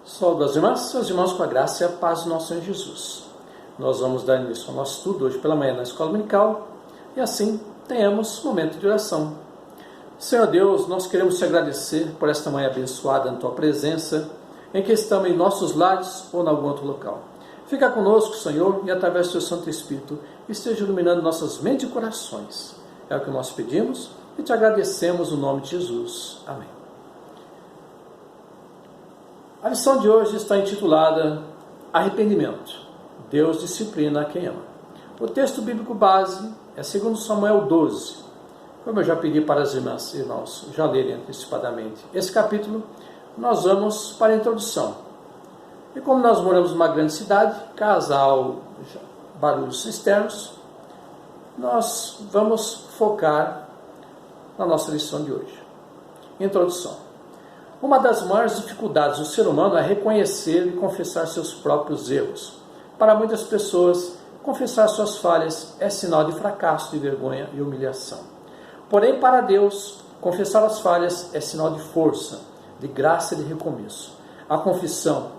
Saúde as irmãs, seus irmãos com a graça e a paz do nosso Senhor Jesus. Nós vamos dar início ao nosso estudo hoje pela manhã na escola dominical e assim tenhamos momento de oração. Senhor Deus, nós queremos te agradecer por esta manhã abençoada na tua presença, em que estamos em nossos lares ou em algum outro local. Fica conosco, Senhor, e através do teu Santo Espírito esteja iluminando nossas mentes e corações. É o que nós pedimos e te agradecemos no nome de Jesus. Amém. A lição de hoje está intitulada Arrependimento. Deus disciplina a quem ama. O texto bíblico base é 2 Samuel 12. Como eu já pedi para as irmãs e irmãos já lerem antecipadamente esse capítulo, nós vamos para a introdução. E como nós moramos numa grande cidade, casal, barulhos externos, nós vamos focar na nossa lição de hoje. Introdução. Uma das maiores dificuldades do ser humano é reconhecer e confessar seus próprios erros. Para muitas pessoas, confessar suas falhas é sinal de fracasso, de vergonha e humilhação. Porém, para Deus, confessar as falhas é sinal de força, de graça e de recomeço. A confissão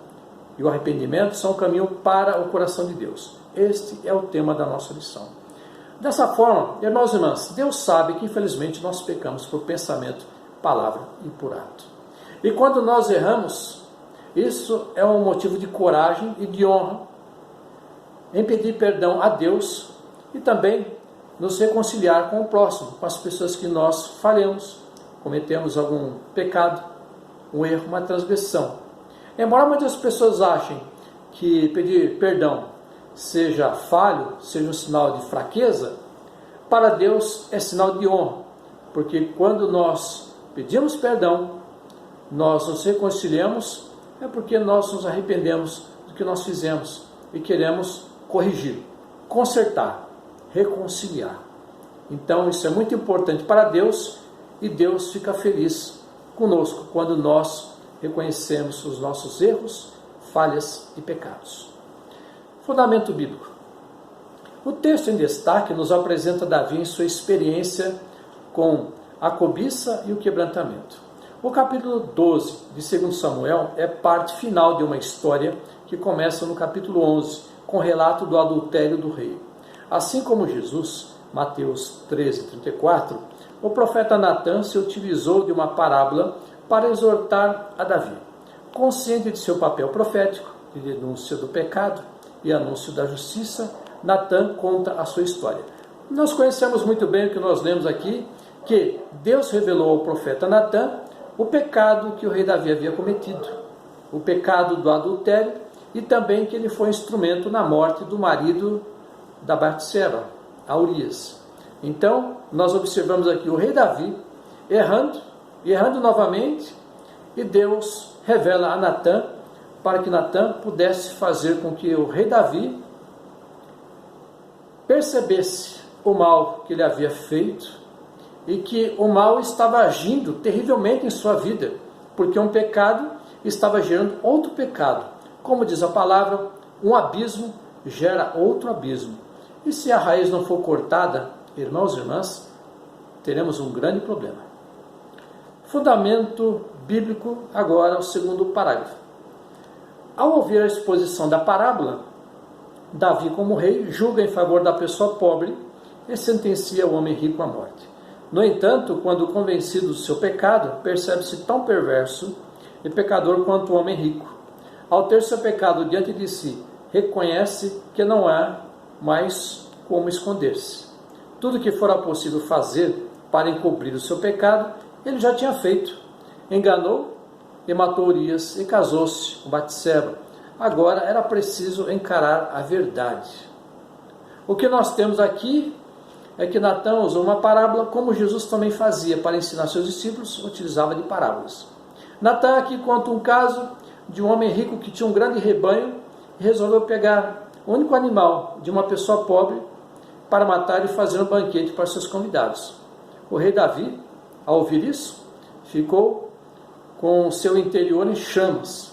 e o arrependimento são o caminho para o coração de Deus. Este é o tema da nossa lição. Dessa forma, irmãos e irmãs, Deus sabe que infelizmente nós pecamos por pensamento, palavra e por ato. E quando nós erramos, isso é um motivo de coragem e de honra em pedir perdão a Deus e também nos reconciliar com o próximo, com as pessoas que nós falhamos, cometemos algum pecado, um erro, uma transgressão. Embora muitas pessoas achem que pedir perdão seja falho, seja um sinal de fraqueza, para Deus é sinal de honra, porque quando nós pedimos perdão, nós nos reconciliamos, é porque nós nos arrependemos do que nós fizemos e queremos corrigir, consertar, reconciliar. Então isso é muito importante para Deus e Deus fica feliz conosco quando nós reconhecemos os nossos erros, falhas e pecados. Fundamento bíblico. O texto em destaque nos apresenta Davi em sua experiência com a cobiça e o quebrantamento. O capítulo 12 de 2 Samuel é parte final de uma história que começa no capítulo 11, com o relato do adultério do rei. Assim como Jesus, Mateus 13:34, o profeta Natã se utilizou de uma parábola para exortar a Davi. Consciente de seu papel profético, de denúncia do pecado e anúncio da justiça, Natã conta a sua história. Nós conhecemos muito bem o que nós lemos aqui, que Deus revelou ao profeta Natã o pecado que o rei Davi havia cometido, o pecado do adultério e também que ele foi instrumento na morte do marido da Batseba, a Urias. Então, nós observamos aqui o rei Davi errando novamente, e Deus revela a Natã para que Natã pudesse fazer com que o rei Davi percebesse o mal que ele havia feito e que o mal estava agindo terrivelmente em sua vida, porque um pecado estava gerando outro pecado. Como diz a palavra, um abismo gera outro abismo. E se a raiz não for cortada, irmãos e irmãs, teremos um grande problema. Fundamento bíblico, agora o segundo parágrafo. Ao ouvir a exposição da parábola, Davi, como rei, julga em favor da pessoa pobre e sentencia o homem rico à morte. No entanto, quando convencido do seu pecado, percebe-se tão perverso e pecador quanto o homem rico. Ao ter seu pecado diante de si, reconhece que não há mais como esconder-se. Tudo que fora possível fazer para encobrir o seu pecado, ele já tinha feito. Enganou e matou Urias e casou-se com Batseba. Agora era preciso encarar a verdade. O que nós temos aqui é que Natã usou uma parábola, como Jesus também fazia para ensinar seus discípulos, utilizava de parábolas. Natã aqui conta um caso de um homem rico que tinha um grande rebanho e resolveu pegar o único animal de uma pessoa pobre para matar e fazer um banquete para seus convidados. O rei Davi, ao ouvir isso, ficou com o seu interior em chamas.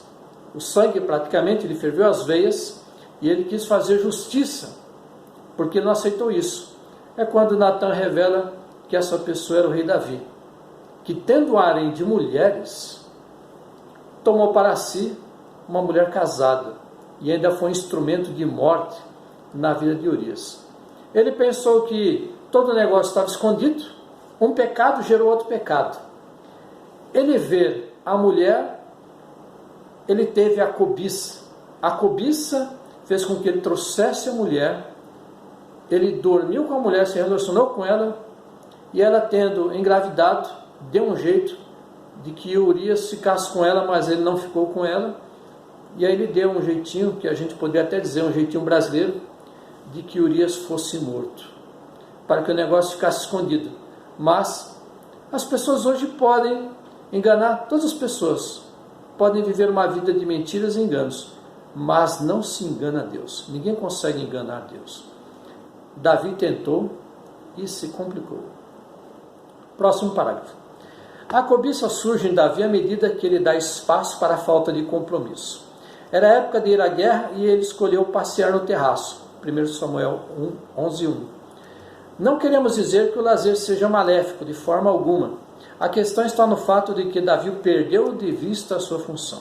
O sangue praticamente lhe ferveu as veias e ele quis fazer justiça, porque não aceitou isso. É quando Natã revela que essa pessoa era o rei Davi, que tendo harém de mulheres, tomou para si uma mulher casada e ainda foi instrumento de morte na vida de Urias. Ele pensou que todo o negócio estava escondido, um pecado gerou outro pecado. Ele vê a mulher, ele teve a cobiça. A cobiça fez com que ele trouxesse a mulher, ele dormiu com a mulher, se relacionou com ela, e ela, tendo engravidado, deu um jeito de que Urias ficasse com ela, mas ele não ficou com ela, e aí ele deu um jeitinho, que a gente poderia até dizer um jeitinho brasileiro, de que Urias fosse morto, para que o negócio ficasse escondido. Mas as pessoas hoje podem enganar, todas as pessoas podem viver uma vida de mentiras e enganos, mas não se engana a Deus. Ninguém consegue enganar Deus. Davi tentou e se complicou. Próximo parágrafo. A cobiça surge em Davi à medida que ele dá espaço para a falta de compromisso. Era a época de ir à guerra e ele escolheu passear no terraço. 1 Samuel 11:1. Não queremos dizer que o lazer seja maléfico, de forma alguma. A questão está no fato de que Davi perdeu de vista a sua função.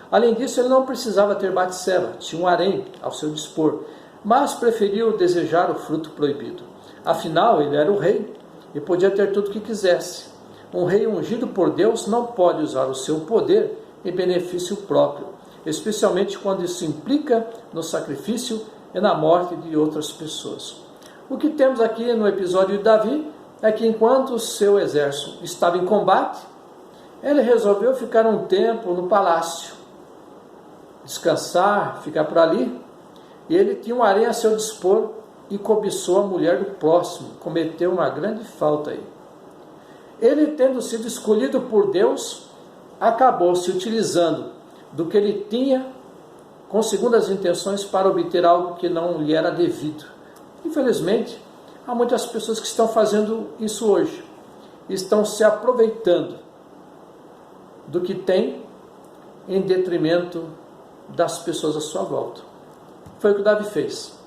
Além disso, ele não precisava ter Batseba, tinha um harém ao seu dispor, mas preferiu desejar o fruto proibido. Afinal, ele era o rei e podia ter tudo o que quisesse. Um rei ungido por Deus não pode usar o seu poder em benefício próprio, especialmente quando isso implica no sacrifício e na morte de outras pessoas. O que temos aqui no episódio de Davi é que enquanto o seu exército estava em combate, ele resolveu ficar um tempo no palácio, descansar, ficar por ali, e ele tinha um harém a seu dispor e cobiçou a mulher do próximo, cometeu uma grande falta aí. Ele, tendo sido escolhido por Deus, acabou se utilizando do que ele tinha com segundas intenções para obter algo que não lhe era devido. Infelizmente, há muitas pessoas que estão fazendo isso hoje. Estão se aproveitando do que tem em detrimento das pessoas à sua volta. Foi o que Davi fez.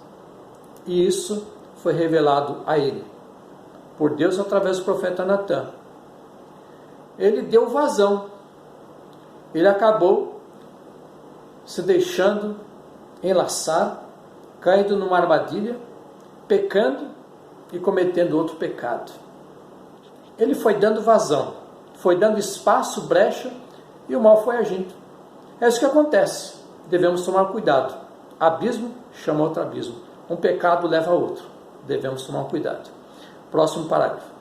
E isso foi revelado a ele, por Deus através do profeta Natã. Ele deu vazão. Ele acabou se deixando enlaçar, caindo numa armadilha, pecando e cometendo outro pecado. Ele foi dando vazão, foi dando espaço, brecha, e o mal foi agindo. É isso que acontece. Devemos tomar cuidado. Abismo chama outro abismo. Um pecado leva a outro. Devemos tomar cuidado. Próximo parágrafo.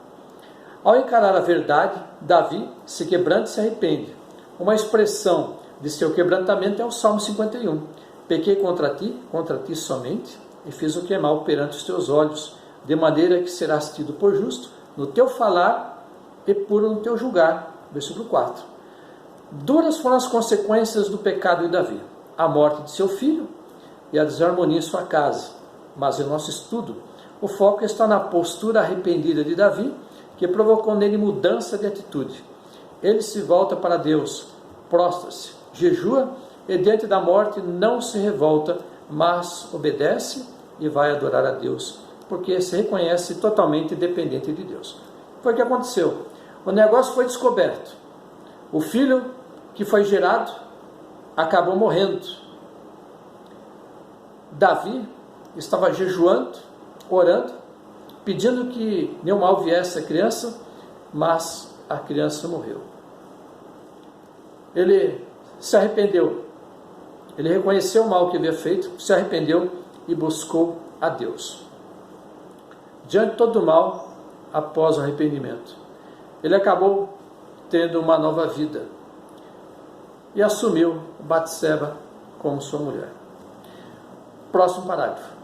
Ao encarar a verdade, Davi se quebranta e se arrepende. Uma expressão de seu quebrantamento é o Salmo 51. Pequei contra ti somente, e fiz o que é mal perante os teus olhos, de maneira que serás tido por justo no teu falar e puro no teu julgar. Versículo 4. Duras foram as consequências do pecado de Davi, a morte de seu filho e a desarmonia em sua casa. Mas em nosso estudo, o foco está na postura arrependida de Davi, que provocou nele mudança de atitude. Ele se volta para Deus, prostra-se, jejua e diante da morte não se revolta, mas obedece e vai adorar a Deus, porque se reconhece totalmente dependente de Deus. Foi o que aconteceu. O negócio foi descoberto. O filho que foi gerado acabou morrendo. Davi estava jejuando, orando, pedindo que nenhum mal viesse à criança, mas a criança morreu. Ele se arrependeu. Ele reconheceu o mal que havia feito, se arrependeu e buscou a Deus. Diante de todo o mal, após o arrependimento, ele acabou tendo uma nova vida e assumiu Batseba como sua mulher. Próximo parágrafo.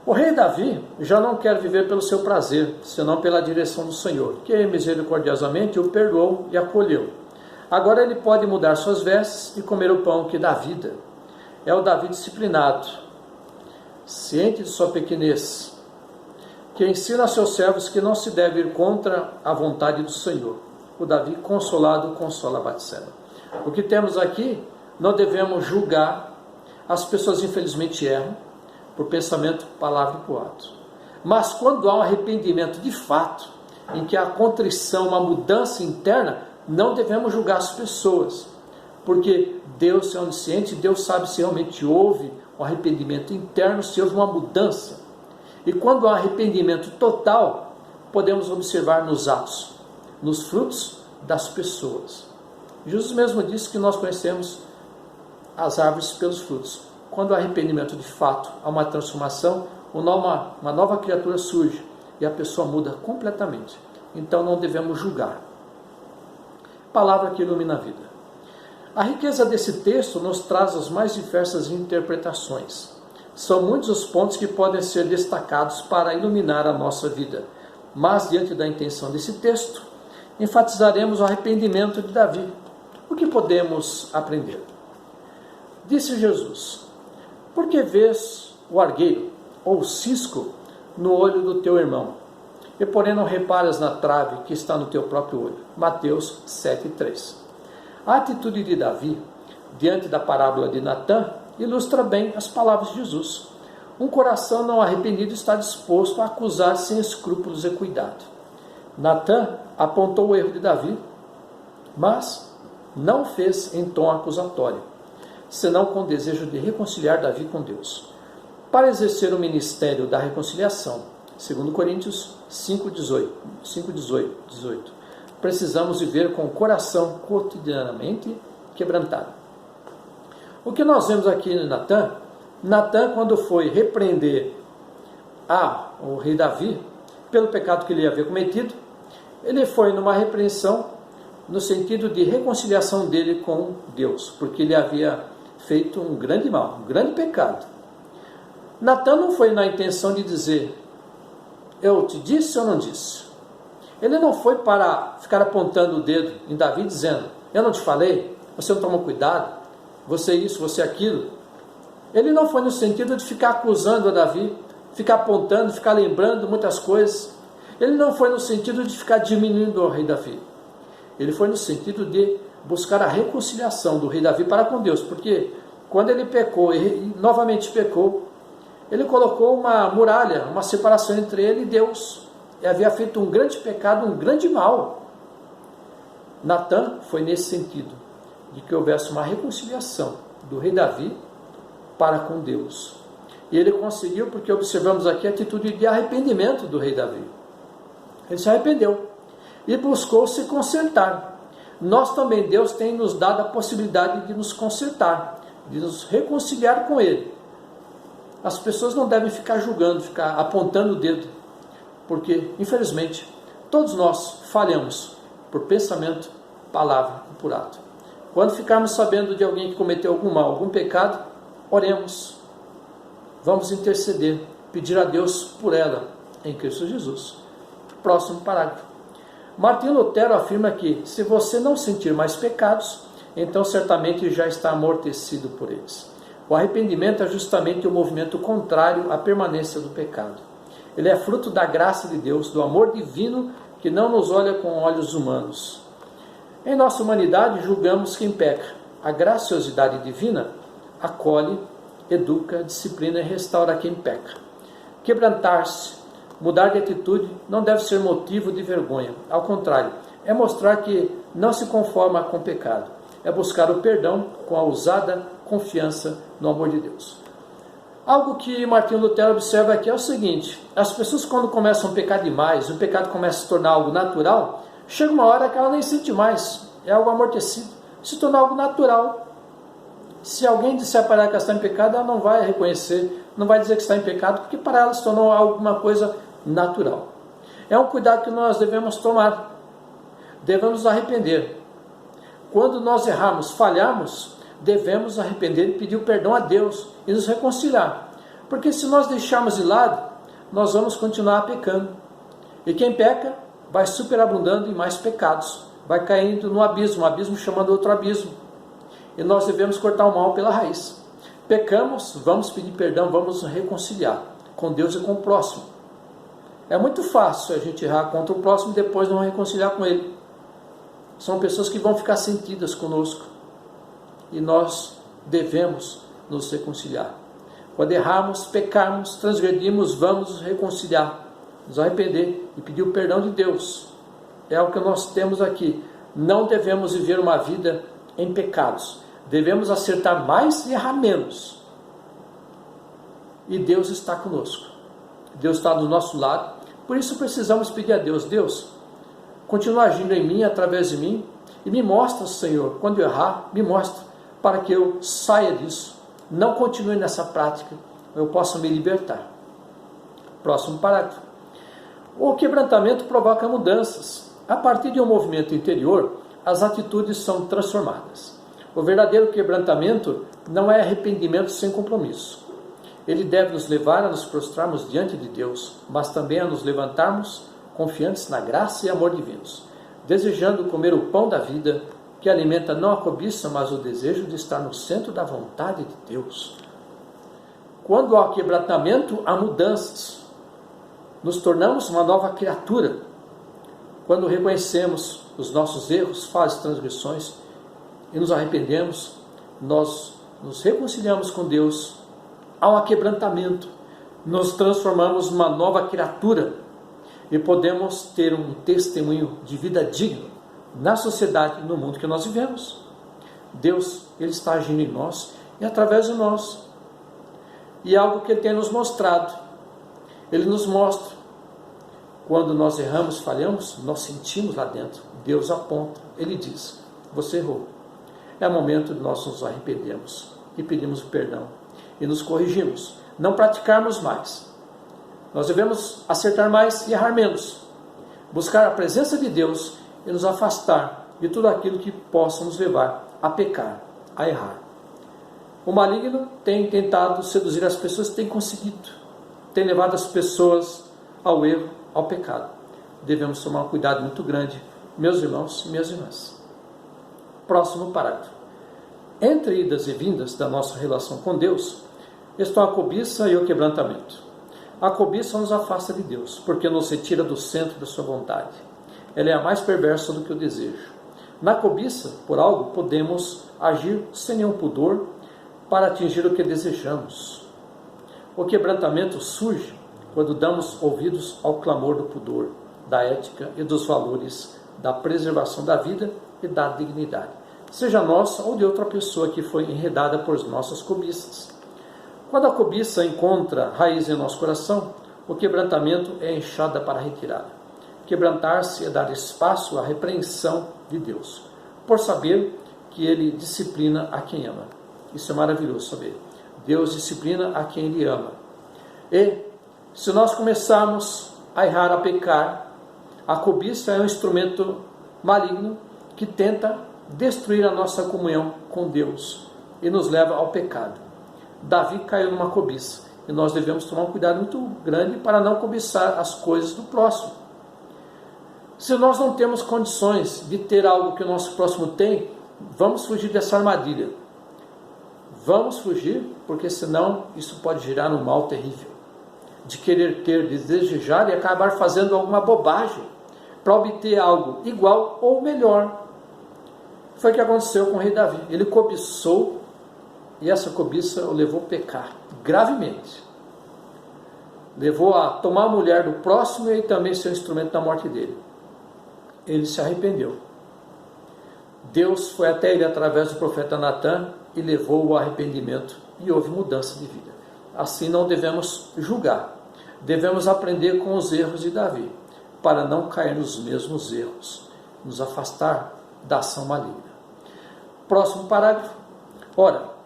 O rei Davi já não quer viver pelo seu prazer, senão pela direção do Senhor, que misericordiosamente o perdoou e acolheu. Agora ele pode mudar suas vestes e comer o pão que dá vida. É o Davi disciplinado, ciente de sua pequenez, que ensina a seus servos que não se deve ir contra a vontade do Senhor. O Davi consolado consola Batseba. O que temos aqui, não devemos julgar. As pessoas infelizmente erram por pensamento, palavra e por ato. Mas quando há um arrependimento de fato, em que há contrição, uma mudança interna, não devemos julgar as pessoas. porque Deus é onisciente, Deus sabe se realmente houve um arrependimento interno, se houve uma mudança. E quando há arrependimento total, podemos observar nos atos, nos frutos das pessoas. Jesus mesmo disse que nós conhecemos as árvores pelos frutos. Quando há arrependimento de fato, há uma transformação, uma nova criatura surge e a pessoa muda completamente. Então não devemos julgar. Palavra que ilumina a vida. A riqueza desse texto nos traz as mais diversas interpretações. São muitos os pontos que podem ser destacados para iluminar a nossa vida. Mas, diante da intenção desse texto, enfatizaremos o arrependimento de Davi. O que podemos aprender? Disse Jesus: por que vês o argueiro, ou o cisco, no olho do teu irmão, e porém não reparas na trave que está no teu próprio olho? Mateus 7,3. A atitude de Davi, diante da parábola de Natã, ilustra bem as palavras de Jesus. Um coração não arrependido está disposto a acusar sem escrúpulos e cuidado. Natã apontou o erro de Davi, mas não fez em tom acusatório, senão com o desejo de reconciliar Davi com Deus. Para exercer o ministério da reconciliação, 2 Coríntios 5:18, precisamos viver com o coração cotidianamente quebrantado. O que nós vemos aqui em Natã, quando foi repreender o rei Davi pelo pecado que ele havia cometido, ele foi numa repreensão no sentido de reconciliação dele com Deus, porque ele havia feito um grande mal, um grande pecado. Natã não foi na intenção de dizer: eu te disse ou não disse? Ele não foi para ficar apontando o dedo em Davi dizendo: eu não te falei? Você não tomou cuidado? Você isso, você aquilo? Ele não foi no sentido de ficar acusando a Davi, ficar apontando, ficar lembrando muitas coisas. Ele não foi no sentido de ficar diminuindo o rei Davi. Ele foi no sentido de buscar a reconciliação do rei Davi para com Deus, porque quando ele pecou e novamente pecou, ele colocou uma muralha, uma separação entre ele e Deus. Ele havia feito um grande pecado, um grande mal. Natã foi nesse sentido, de que houvesse uma reconciliação do rei Davi para com Deus. E ele conseguiu, porque observamos aqui a atitude de arrependimento do rei Davi. Ele se arrependeu e buscou se consertar. Nós também, Deus tem nos dado a possibilidade de nos consertar, de nos reconciliar com Ele. As pessoas não devem ficar julgando, ficar apontando o dedo, porque, infelizmente, todos nós falhamos por pensamento, palavra e por ato. Quando ficarmos sabendo de alguém que cometeu algum mal, algum pecado, oremos, vamos interceder, pedir a Deus por ela, em Cristo Jesus. Próximo parágrafo. Martinho Lutero afirma que, se você não sentir mais pecados, então certamente já está amortecido por eles. O arrependimento é justamente o movimento contrário à permanência do pecado. Ele é fruto da graça de Deus, do amor divino que não nos olha com olhos humanos. Em nossa humanidade, julgamos quem peca. A graciosidade divina acolhe, educa, disciplina e restaura quem peca. Quebrantar-se, mudar de atitude, não deve ser motivo de vergonha. Ao contrário, é mostrar que não se conforma com o pecado. É buscar o perdão com a ousada confiança no amor de Deus. Algo que Martinho Lutero observa aqui é o seguinte: as pessoas, quando começam a pecar demais, o pecado começa a se tornar algo natural, chega uma hora que ela nem sente mais, é algo amortecido, se torna algo natural. Se alguém disser para ela que está em pecado, ela não vai reconhecer, não vai dizer que está em pecado, porque para ela se tornou alguma coisa natural. É um cuidado que nós devemos tomar, devemos nos arrepender. Quando nós errarmos, falharmos, devemos arrepender e pedir o perdão a Deus e nos reconciliar. Porque se nós deixarmos de lado, nós vamos continuar pecando. E quem peca vai superabundando em mais pecados, vai caindo no abismo, um abismo chamando outro abismo. E nós devemos cortar o mal pela raiz. Pecamos, vamos pedir perdão, vamos nos reconciliar com Deus e com o próximo. É muito fácil a gente errar contra o próximo e depois não reconciliar com ele. São pessoas que vão ficar sentidas conosco. E nós devemos nos reconciliar. Quando errarmos, pecarmos, transgredirmos, vamos nos reconciliar, nos arrepender e pedir o perdão de Deus. É o que nós temos aqui. Não devemos viver uma vida em pecados. Devemos acertar mais e errar menos. E Deus está conosco. Deus está do nosso lado. Por isso precisamos pedir a Deus: Deus, continua agindo em mim, através de mim, e me mostra, Senhor, quando eu errar, me mostra, para que eu saia disso, não continue nessa prática, eu possa me libertar. Próximo parágrafo. O quebrantamento provoca mudanças. A partir de um movimento interior, as atitudes são transformadas. O verdadeiro quebrantamento não é arrependimento sem compromisso. Ele deve nos levar a nos prostrarmos diante de Deus, mas também a nos levantarmos confiantes na graça e amor divinos, desejando comer o pão da vida, que alimenta não a cobiça, mas o desejo de estar no centro da vontade de Deus. Quando há quebrantamento, há mudanças. Nos tornamos uma nova criatura. Quando reconhecemos os nossos erros, falhas e transgressões e nos arrependemos, nós nos reconciliamos com Deus. Há um quebrantamento. Nos transformamos numa nova criatura e podemos ter um testemunho de vida digno na sociedade e no mundo que nós vivemos. Deus, Ele está agindo em nós e através de nós. E é algo que Ele tem nos mostrado. Ele nos mostra. Quando nós erramos, falhamos, nós sentimos lá dentro. Deus aponta. Ele diz: você errou. É o momento de nós nos arrependermos e pedimos perdão. E nos corrigimos. Não praticarmos mais. Nós devemos acertar mais e errar menos. Buscar a presença de Deus e nos afastar de tudo aquilo que possa nos levar a pecar, a errar. O maligno tem tentado seduzir as pessoas, tem conseguido. Tem levado as pessoas ao erro, ao pecado. Devemos tomar um cuidado muito grande, meus irmãos e minhas irmãs. Próximo parágrafo. Entre idas e vindas da nossa relação com Deus, estão a cobiça e o quebrantamento. A cobiça nos afasta de Deus, porque nos retira do centro da sua vontade. Ela é a mais perversa do que o desejo. Na cobiça, por algo, podemos agir sem nenhum pudor para atingir o que desejamos. O quebrantamento surge quando damos ouvidos ao clamor do pudor, da ética e dos valores, da preservação da vida e da dignidade, seja nossa ou de outra pessoa que foi enredada por nossas cobiças. Quando a cobiça encontra raiz em nosso coração, o quebrantamento é enxada para a retirada. Quebrantar-se é dar espaço à repreensão de Deus, por saber que Ele disciplina a quem ama. Isso é maravilhoso saber. Deus disciplina a quem Ele ama. E, se nós começarmos a errar, a pecar, a cobiça é um instrumento maligno que tenta destruir a nossa comunhão com Deus e nos leva ao pecado. Davi caiu numa cobiça e nós devemos tomar um cuidado muito grande para não cobiçar as coisas do próximo. Se nós não temos condições de ter algo que o nosso próximo tem, vamos fugir dessa armadilha. Vamos fugir, porque senão isso pode gerar um mal terrível. De querer ter, de desejar e acabar fazendo alguma bobagem para obter algo igual ou melhor. Foi o que aconteceu com o rei Davi. Ele cobiçou e essa cobiça o levou a pecar gravemente. Levou a tomar a mulher do próximo e também ser um instrumento da morte dele. Ele se arrependeu. Deus foi até ele através do profeta Natã e levou o arrependimento e houve mudança de vida. Assim não devemos julgar. Devemos aprender com os erros de Davi, para não cair nos mesmos erros, nos afastar da ação maligna. Próximo parágrafo. Ora,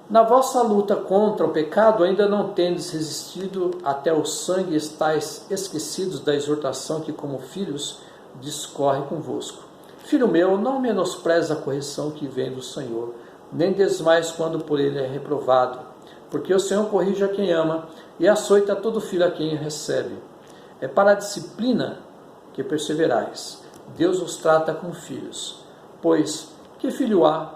na vossa luta contra o pecado ainda não tendes resistido até o sangue estáis esquecidos da exortação que como filhos discorre convosco. Filho meu, não menospreze a correção que vem do Senhor, nem desmais quando por ele é reprovado, porque o Senhor corrige a quem ama e açoita todo filho a quem recebe. É para a disciplina que perseverais. Deus os trata como filhos. Pois, que filho há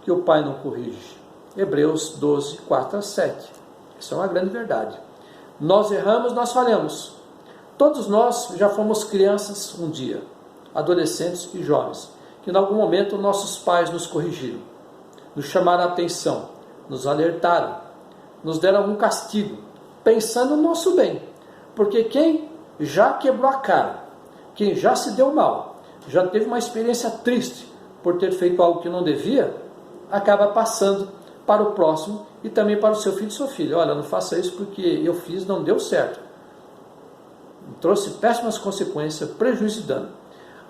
que o pai não corrige? Hebreus 12, 4-7. Isso é uma grande verdade. Nós erramos, nós falhamos. Todos nós já fomos crianças um dia, adolescentes e jovens, que em algum momento nossos pais nos corrigiram, nos chamaram a atenção, nos alertaram, nos deram algum castigo, pensando no nosso bem. Porque quem já quebrou a cara, quem já se deu mal, já teve uma experiência triste por ter feito algo que não devia, acaba passando para o próximo e também para o seu filho e sua filha. Olha, não faça isso porque eu fiz, não deu certo. Trouxe péssimas consequências, prejuízo e dano.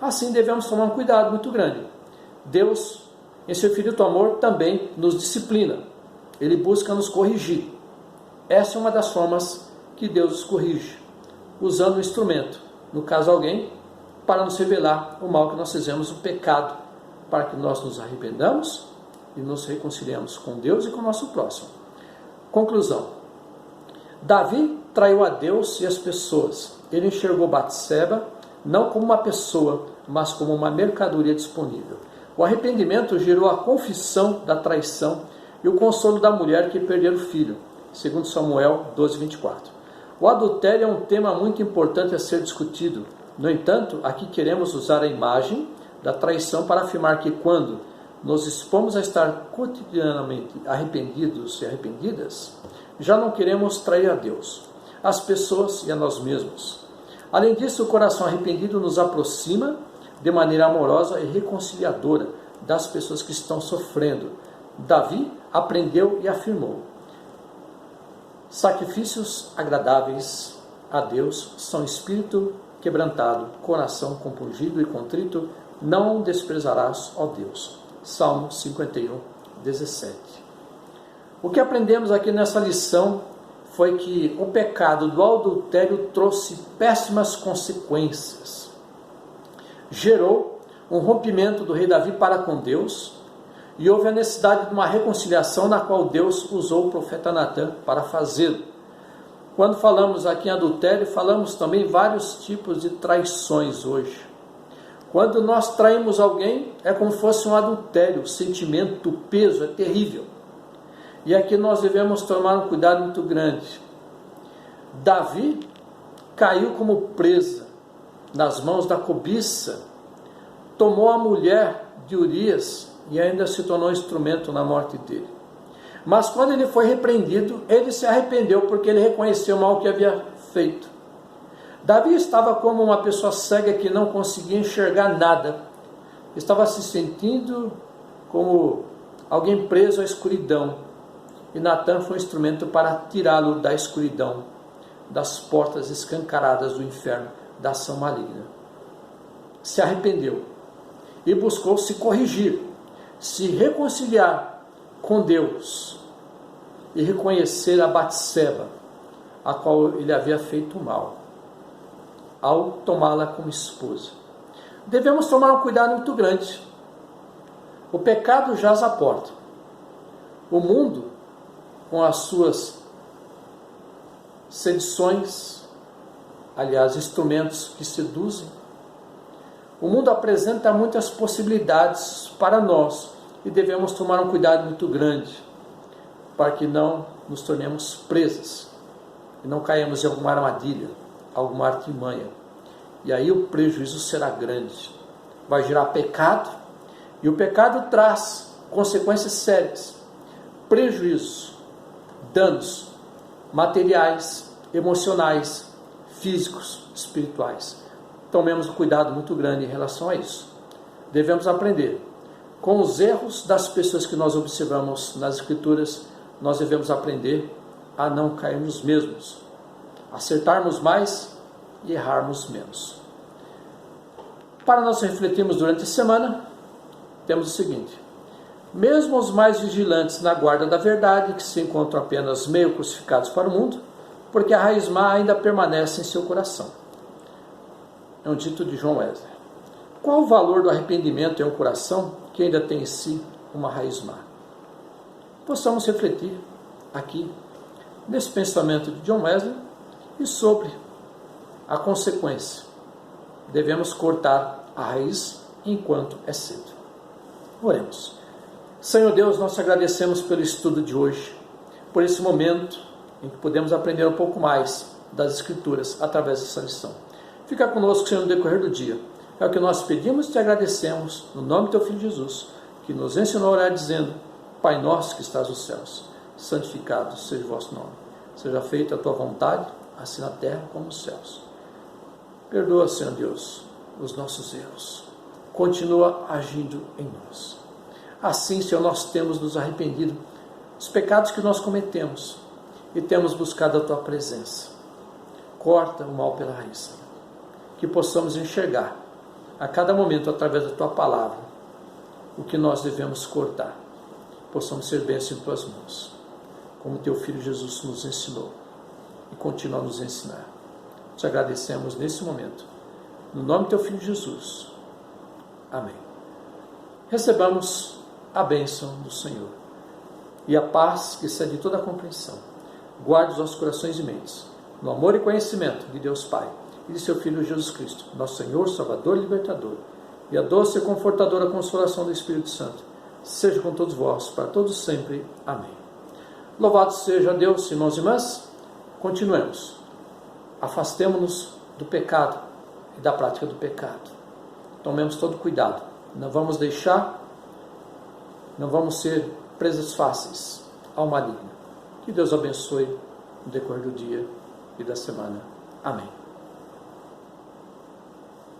Assim devemos tomar um cuidado muito grande. Deus, em seu infinito amor, também nos disciplina. Ele busca nos corrigir. Essa é uma das formas que Deus nos corrige, usando um instrumento, no caso alguém, para nos revelar o mal que nós fizemos, o pecado, para que nós nos arrependamos e nos reconciliemos com Deus e com o nosso próximo. Conclusão. Davi traiu a Deus e as pessoas. Ele enxergou Batseba não como uma pessoa, mas como uma mercadoria disponível. O arrependimento gerou a confissão da traição e o consolo da mulher que perdeu o filho, segundo Samuel 12:24. O adultério é um tema muito importante a ser discutido. No entanto, aqui queremos usar a imagem da traição para afirmar que quando nos expomos a estar cotidianamente arrependidos e arrependidas, já não queremos trair a Deus, as pessoas e a nós mesmos. Além disso, o coração arrependido nos aproxima de maneira amorosa e reconciliadora das pessoas que estão sofrendo. Davi aprendeu e afirmou: sacrifícios agradáveis a Deus são espírito quebrantado, coração compungido e contrito, não desprezarás, ó Deus. Salmo 51:17. O que aprendemos aqui nessa lição foi que o pecado do adultério trouxe péssimas consequências. Gerou um rompimento do rei Davi para com Deus e houve a necessidade de uma reconciliação na qual Deus usou o profeta Natã para fazê-lo. Quando falamos aqui em adultério, falamos também vários tipos de traições hoje. Quando nós traímos alguém, é como se fosse um adultério, o sentimento, o peso é terrível. E aqui nós devemos tomar um cuidado muito grande. Davi caiu como presa nas mãos da cobiça, tomou a mulher de Urias e ainda se tornou instrumento na morte dele. Mas quando ele foi repreendido, ele se arrependeu porque ele reconheceu o mal que havia feito. Davi estava como uma pessoa cega que não conseguia enxergar nada. Estava se sentindo como alguém preso à escuridão. E Natã foi um instrumento para tirá-lo da escuridão, das portas escancaradas do inferno, da ação maligna. Se arrependeu e buscou se corrigir, se reconciliar com Deus e reconhecer a Batseba, a qual ele havia feito mal, ao tomá-la como esposa. Devemos tomar um cuidado muito grande. O pecado jaz à porta. O mundo, com as suas sedições, aliás, instrumentos que seduzem, o mundo apresenta muitas possibilidades para nós e devemos tomar um cuidado muito grande para que não nos tornemos presas e não caímos em alguma armadilha, alguma artimanha. E aí o prejuízo será grande. Vai gerar pecado e o pecado traz consequências sérias, prejuízos, danos materiais, emocionais, físicos, espirituais. Tomemos um cuidado muito grande em relação a isso. Devemos aprender. Com os erros das pessoas que nós observamos nas Escrituras, nós devemos aprender a não cairmos mesmos, acertarmos mais e errarmos menos. Para nós refletirmos durante a semana, temos o seguinte: mesmo os mais vigilantes na guarda da verdade, que se encontram apenas meio crucificados para o mundo, porque a raiz má ainda permanece em seu coração. É um dito de John Wesley. Qual o valor do arrependimento em um coração que ainda tem em si uma raiz má? Possamos refletir aqui nesse pensamento de John Wesley e sobre a consequência. Devemos cortar a raiz enquanto é cedo. Oremos. Senhor Deus, nós te agradecemos pelo estudo de hoje, por esse momento em que podemos aprender um pouco mais das Escrituras através dessa lição. Fica conosco, Senhor, no decorrer do dia. É o que nós pedimos e te agradecemos, no nome do teu Filho Jesus, que nos ensinou a orar dizendo: Pai nosso que estás nos céus, santificado seja o vosso nome. Seja feita a tua vontade, assim na terra como nos céus. Perdoa, Senhor Deus, os nossos erros. continua agindo em nós. Assim, Senhor, nós temos nos arrependido dos pecados que nós cometemos e temos buscado a Tua presença. Corta o mal pela raiz, Senhor. Que possamos enxergar a cada momento, através da Tua palavra, o que nós devemos cortar. Possamos ser bênção em Tuas mãos, como Teu Filho Jesus nos ensinou e continua a nos ensinar. Te agradecemos nesse momento. No nome do Teu Filho Jesus. Amém. Recebamos a bênção do Senhor e a paz que excede toda a compreensão. Guarde os nossos corações e mentes no amor e conhecimento de Deus Pai e de Seu Filho Jesus Cristo, nosso Senhor, Salvador e Libertador, e a doce e confortadora consolação do Espírito Santo seja com todos vós, para todos sempre. Amém. Louvado seja Deus, irmãos e irmãs. Continuemos. Afastemo-nos do pecado e da prática do pecado. Tomemos todo cuidado. Não vamos ser presas fáceis ao maligno. Que Deus abençoe no decorrer do dia e da semana. Amém.